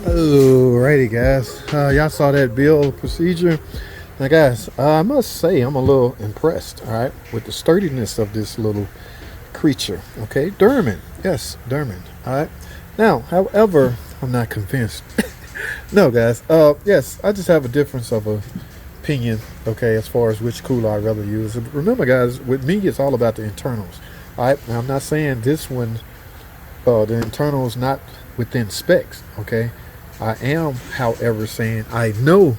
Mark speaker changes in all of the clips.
Speaker 1: Alrighty guys, y'all saw that build procedure. Now guys, I must say I'm a little impressed, all right, with the sturdiness of this little creature. Okay, Durman, yes, Durman. All right, now however, I'm not convinced. No guys, yes, I just have a difference of opinion, okay, as far as which cooler I'd rather use. Remember guys, with me it's all about the internals. All right, now I'm not saying this one, the internals not within specs, okay. I am, however, saying I know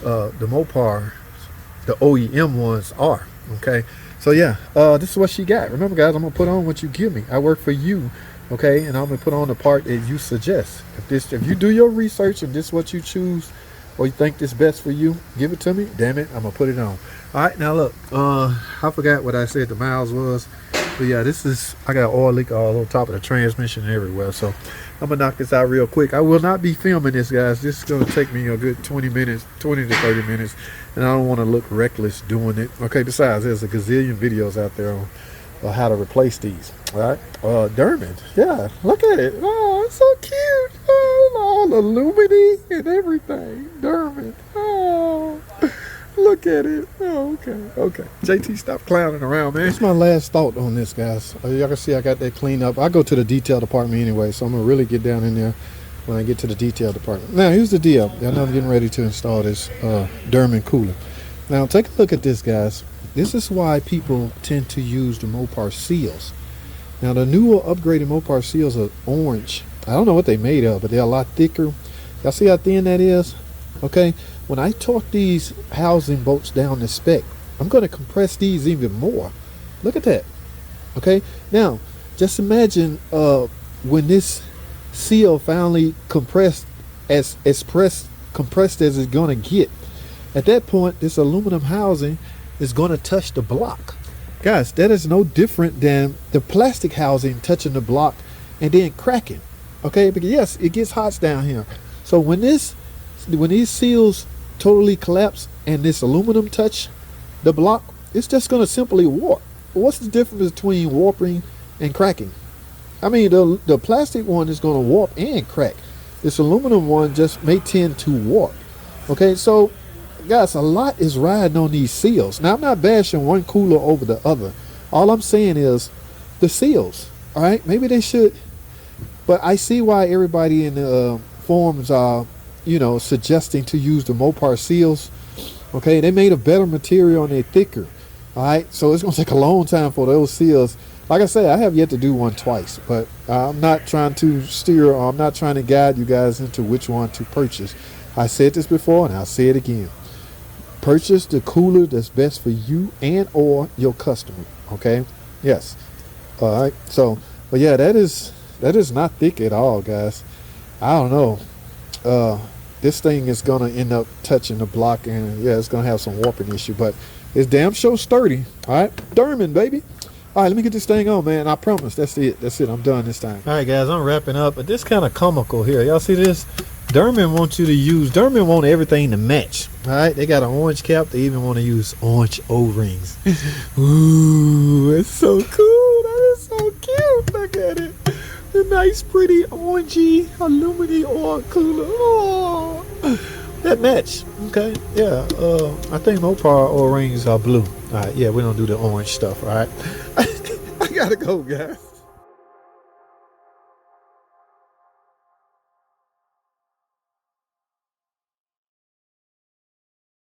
Speaker 1: the Mopar, the OEM ones are, okay. So yeah, this is what she got. Remember guys, I'm gonna put on what you give me. I work for you, okay, and I'm gonna put on the part that you suggest. If you do your research and this is what you choose or you think this best for you, give it to me. Damn it, I'm gonna put it on. All right, now look, I forgot what I said the miles was, but yeah, this is, I got oil leak all on top of the transmission and everywhere. So I'm gonna knock this out real quick. I will not be filming this guys. This is gonna take me a good 20 to 30 minutes, and I don't want to look reckless doing it. Okay, besides there's a gazillion videos out there on how to replace these. All right, Durman, yeah, look at it. Oh, it's so cute. Oh, all aluminum and everything. Durman, oh, look at it. Oh, okay. JT, stop clowning around, man. That's my last thought on this, guys. Y'all can see I got that cleaned up. I go to the detail department anyway, so I'm gonna really get down in there when I get to the detail department. Now, here's the deal. I know I'm getting ready to install this Durman cooler. Now, take a look at this, guys. This is why people tend to use the Mopar seals. Now, the newer upgraded Mopar seals are orange. I don't know what they made of, but they're a lot thicker. Y'all see how thin that is? Okay. When I torque these housing bolts down to spec, I'm going to compress these even more. Look at that. Okay. Now, just imagine when this seal finally compressed as compressed as it's going to get. At that point, this aluminum housing is going to touch the block. Guys, that is no different than the plastic housing touching the block and then cracking. Okay, because yes, it gets hot down here. So when these seals totally collapse and this aluminum touch the block, it's just going to simply warp. What's the difference between warping and cracking? I mean, the plastic one is going to warp and crack. This aluminum one just may tend to warp. Okay, so guys, a lot is riding on these seals. Now, I'm not bashing one cooler over the other. All I'm saying is the seals. All right, maybe they should, but I see why everybody in the forums are, suggesting to use the Mopar seals. Okay, they made a better material and they're thicker. All right, so it's gonna take a long time for those seals. Like I say, I have yet to do one twice, but I'm not trying to steer, or I'm not trying to guide you guys into which one to purchase. I said this before, and I'll say it again. Purchase the cooler that's best for you and or your customer. Okay, yes. All right. So, but yeah, that is not thick at all, guys. I don't know. This thing is gonna end up touching the block, and yeah, it's gonna have some warping issue, but it's damn sure sturdy. All right, Derman, baby. All right, let me get this thing on, man. I promise. That's it. That's it. I'm done this time. All right, guys, I'm wrapping up, but this kind of comical here. Y'all see this? Derman wants you to use. Derman want everything to match. All right, they got an orange cap. They even want to use orange O-rings. Ooh, it's so cool. That is so cute. Look at it. The nice, pretty, orangey, aluminum oil cooler. Oh, that match. Okay, yeah. I think Mopar O-rings are blue. All right, yeah, we don't do the orange stuff. All right, I gotta go, guys.